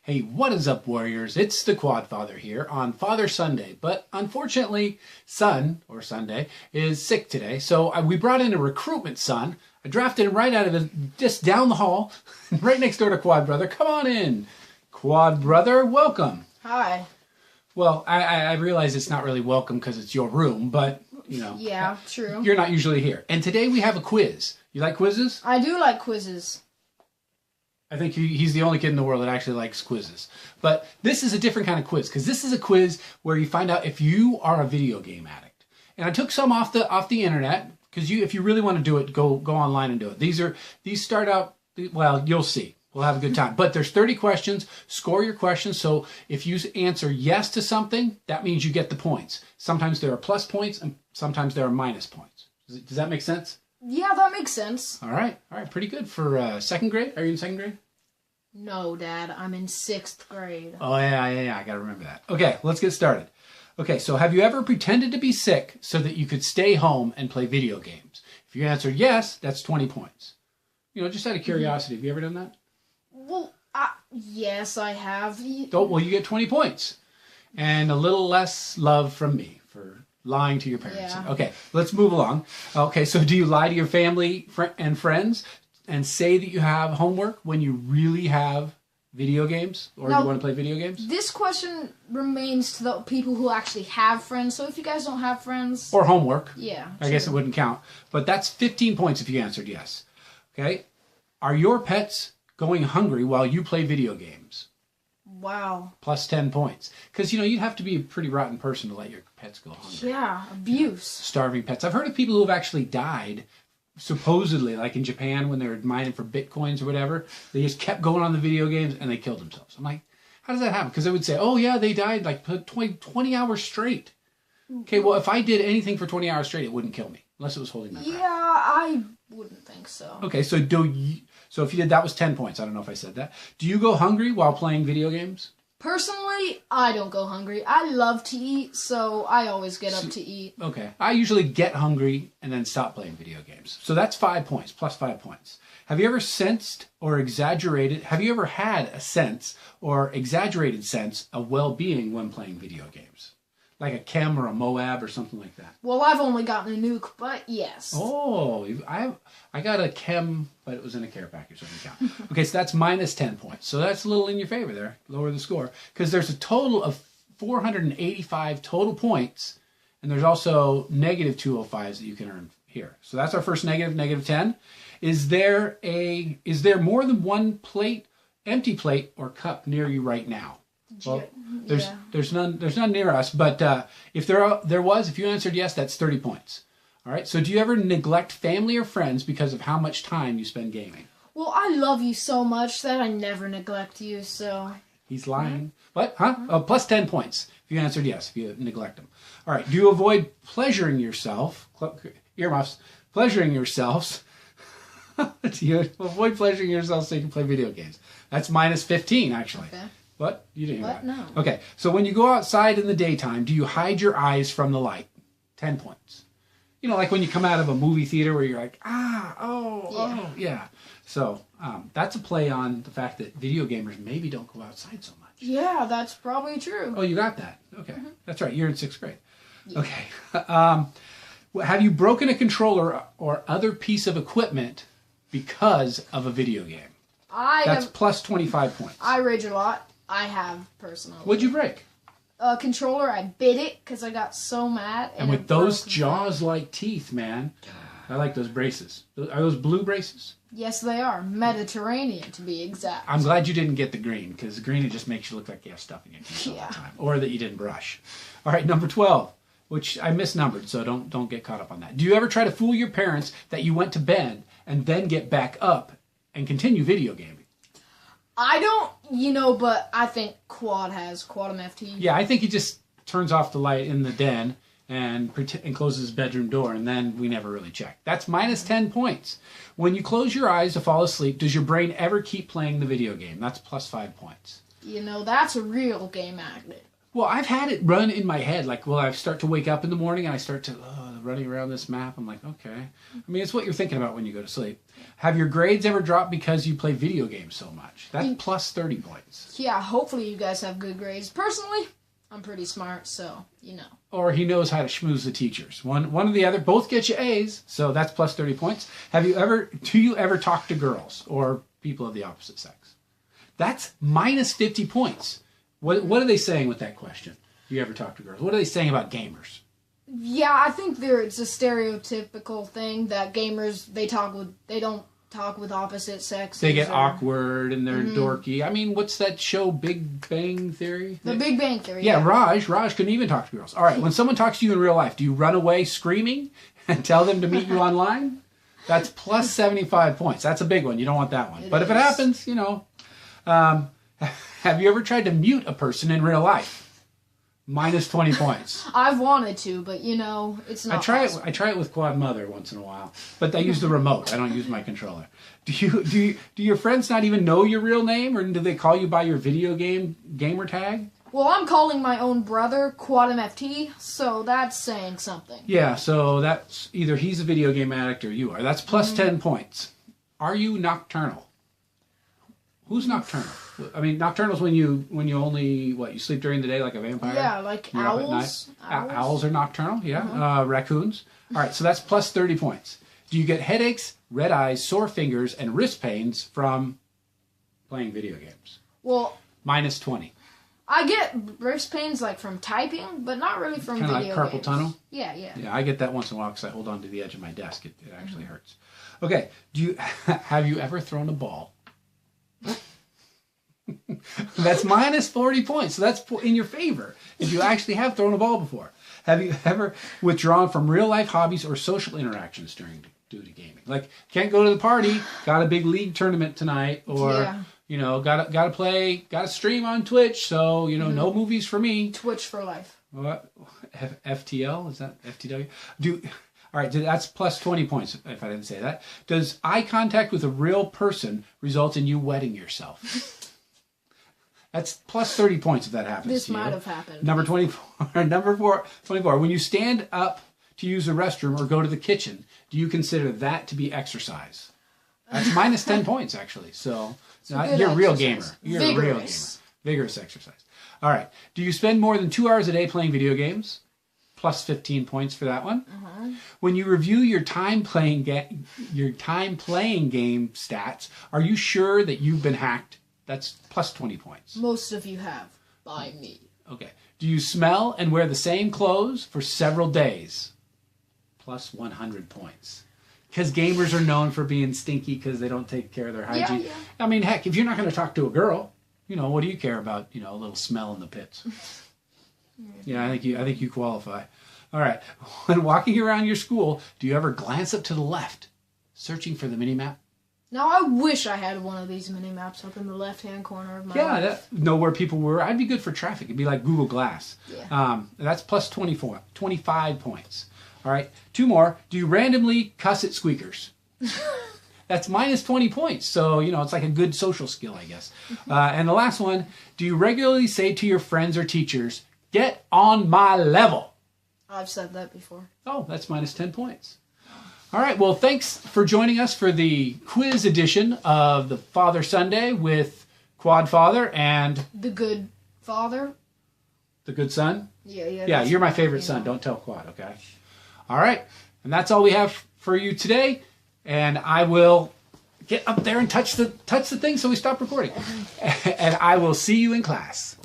Hey, what is up, Warriors? It's the Quad Father here on Father Sunday. But unfortunately, Son, or Sunday, is sick today. So we brought in a recruitment son. I drafted him right out of just down the hall, right next door to Quad Brother. Come on in. Quad Brother, welcome. Hi. Well, I realize it's not really welcome because it's your room, but, you know. Yeah, true. You're not usually here. And today we have a quiz. You like quizzes? I do like quizzes. I think he's the only kid in the world that actually likes quizzes. But this is a different kind of quiz, because this is a quiz where you find out if you are a video game addict. And I took some off the internet, because if you really want to do it, go online and do it. These start out, well, you'll see. We'll have a good time. But there's 30 questions. Score your questions. So if you answer yes to something, that means you get the points. Sometimes there are plus points, and sometimes there are minus points. Does that make sense? Yeah, that makes sense. All right, pretty good for second grade. Are you in second grade? No, Dad, I'm in 6th grade. Oh, yeah, I gotta remember that. Okay, let's get started. Okay, so have you ever pretended to be sick so that you could stay home and play video games? If you answered yes, that's 20 points. You know, just out of curiosity, have you ever done that? Well, yes, I have. Well, you get 20 points. And a little less love from me for lying to your parents. Yeah. Okay, let's move along. Okay, so do you lie to your family and friends and say that you have homework when you really have video games, or you want to play video games? This question remains to the people who actually have friends, so if you guys don't have friends... Or homework. Yeah, I guess it wouldn't count. But that's 15 points if you answered yes. Okay? Are your pets going hungry while you play video games? Wow. Plus 10 points. Because, you'd have to be a pretty rotten person to let your pets go hungry. Yeah, abuse. Starving pets. I've heard of people who have actually died, supposedly, like in Japan when they were mining for bitcoins or whatever. They just kept going on the video games and they killed themselves. I'm like, how does that happen? Because they would say, oh yeah, they died like 20 hours straight. Okay, well, if I did anything for 20 hours straight, it wouldn't kill me. Unless it was holding my breath. Yeah, I wouldn't think so. Okay, so so if you did, that was 10 points. I don't know if I said that. Do you go hungry while playing video games? Personally, I don't go hungry. I love to eat, so I always get up to eat. Okay. I usually get hungry and then stop playing video games. So that's 5 points, plus 5 points. Have you ever have you ever had a sense or exaggerated sense of well-being when playing video games? Like a chem or a Moab or something like that? Well, I've only gotten a nuke, but yes. Oh, I got a chem, but it was in a care package, so it doesn't count. Okay, so that's minus 10 points. So that's a little in your favor there. Lower the score. Because there's a total of 485 total points, and there's also negative 205s that you can earn here. So that's our first negative 10. Is there more than one empty plate or cup near you right now? Well, there's none near us, but if there was, if you answered yes, that's 30 points. All right. So do you ever neglect family or friends because of how much time you spend gaming? Well, I love you so much that I never neglect you, so... He's lying. What? Huh? Oh, plus 10 points if you answered yes, if you neglect them. All right. Do you avoid pleasuring yourself? Earmuffs. Pleasuring yourselves. Do you avoid pleasuring yourself so you can play video games? That's minus 15, actually. Okay. What? You didn't hear that? No. Okay, so when you go outside in the daytime, do you hide your eyes from the light? 10 points. Like when you come out of a movie theater where you're like, yeah. So that's a play on the fact that video gamers maybe don't go outside so much. Yeah, that's probably true. Oh, you got that. Okay, That's right. You're in 6th grade. Yeah. Okay. Have you broken a controller or other piece of equipment because of a video game? That's plus 25 points. I rage a lot. I have, personally. What'd you break? A controller. I bit it because I got so mad. And with those jaws-like teeth, man. I like those braces. Are those blue braces? Yes, they are. Mediterranean, to be exact. I'm glad you didn't get the green, because the green, it just makes you look like you have stuff in your teeth all the time. Or that you didn't brush. All right, number 12, which I misnumbered, so don't get caught up on that. Do you ever try to fool your parents that you went to bed and then get back up and continue video gaming? I don't, but I think Quad MFT. Yeah, I think he just turns off the light in the den and closes his bedroom door, and then we never really check. That's minus 10 points. When you close your eyes to fall asleep, does your brain ever keep playing the video game? That's plus 5 points. That's a real game addict. Well, I've had it run in my head. Like, well, I start to wake up in the morning and I start to running around this map. I'm like, okay. I mean, it's what you're thinking about when you go to sleep. Have your grades ever dropped because you play video games so much? That's plus 30 points. Yeah, hopefully you guys have good grades. Personally, I'm pretty smart, so, you know. Or he knows how to schmooze the teachers. One or the other. Both get you A's, so that's plus 30 points. Do you ever talk to girls or people of the opposite sex? That's minus 50 points. What are they saying with that question? Do you ever talk to girls? What are they saying about gamers? Yeah, I think it's a stereotypical thing that gamers, they don't talk with opposite sex. They get awkward and they're dorky. I mean, what's that show, Big Bang Theory? The Big Bang Theory. Yeah, Raj couldn't even talk to girls. All right, when someone talks to you in real life, do you run away screaming and tell them to meet you online? That's plus 75 points. That's a big one. You don't want that one. But if it happens, you know. Have you ever tried to mute a person in real life? Minus 20 points. I've wanted to, but you know, it's not possible. I try it with Quad Mother once in a while, but I use the remote. I don't use my controller. Do your friends not even know your real name, or do they call you by your video gamer tag? Well, I'm calling my own brother Quad MFT, so that's saying something. Yeah, so that's either he's a video game addict or you are. That's plus 10 points. Are you nocturnal? Who's nocturnal? I mean, nocturnal is when you only, you sleep during the day like a vampire? Yeah, like owls. Owls are nocturnal, yeah. Raccoons. All right, so that's plus 30 points. Do you get headaches, red eyes, sore fingers, and wrist pains from playing video games? Well, minus 20. I get wrist pains like from typing, but not really from video games. Kind of like carpal tunnel? Yeah. Yeah, I get that once in a while because I hold on to the edge of my desk. It actually hurts. Okay, have you ever thrown a ball? That's minus 40 points. So that's in your favor if you actually have thrown a ball before. Have you ever withdrawn from real life hobbies or social interactions due to gaming? Like, can't go to the party, got a big league tournament tonight, or you know, gotta stream on Twitch, so you know, no movies for me. Twitch for life. What? FTL? Is that FTW? All right, that's plus 20 points, if I didn't say that. Does eye contact with a real person result in you wetting yourself? That's plus 30 points if that happens. This might have happened. Number 24. When you stand up to use the restroom or go to the kitchen, do you consider that to be exercise? That's minus 10 points, actually. So you're a real gamer. You're a real gamer. Vigorous exercise. All right. Do you spend more than 2 hours a day playing video games? Plus 15 points for that one. When you review your time playing game stats, are you sure that you've been hacked? That's plus 20 points. Most of you have, by me. Okay. Do you smell and wear the same clothes for several days? Plus 100 points. Because gamers are known for being stinky because they don't take care of their hygiene. Yeah. I mean, heck, if you're not going to talk to a girl, you know, what do you care about, you know, a little smell in the pits? Yeah, I think you qualify. All right. When walking around your school, do you ever glance up to the left, searching for the mini-map? Now, I wish I had one of these mini-maps up in the left-hand corner of my life. Know where people were. I'd be good for traffic. It'd be like Google Glass. Yeah. That's plus 25 points. All right. 2 more. Do you randomly cuss at squeakers? That's minus 20 points. So, you know, it's like a good social skill, I guess. And the last one, do you regularly say to your friends or teachers, "Get on my level"? I've said that before. Oh, that's minus 10 points. All right. Well, thanks for joining us for the quiz edition of the Father Sunday with Quad Father and... The Good Father. The Good Son? Yeah. Yeah, you're my favorite son. Don't tell Quad, okay? All right. And that's all we have for you today. And I will get up there and touch the thing so we stop recording. And I will see you in class.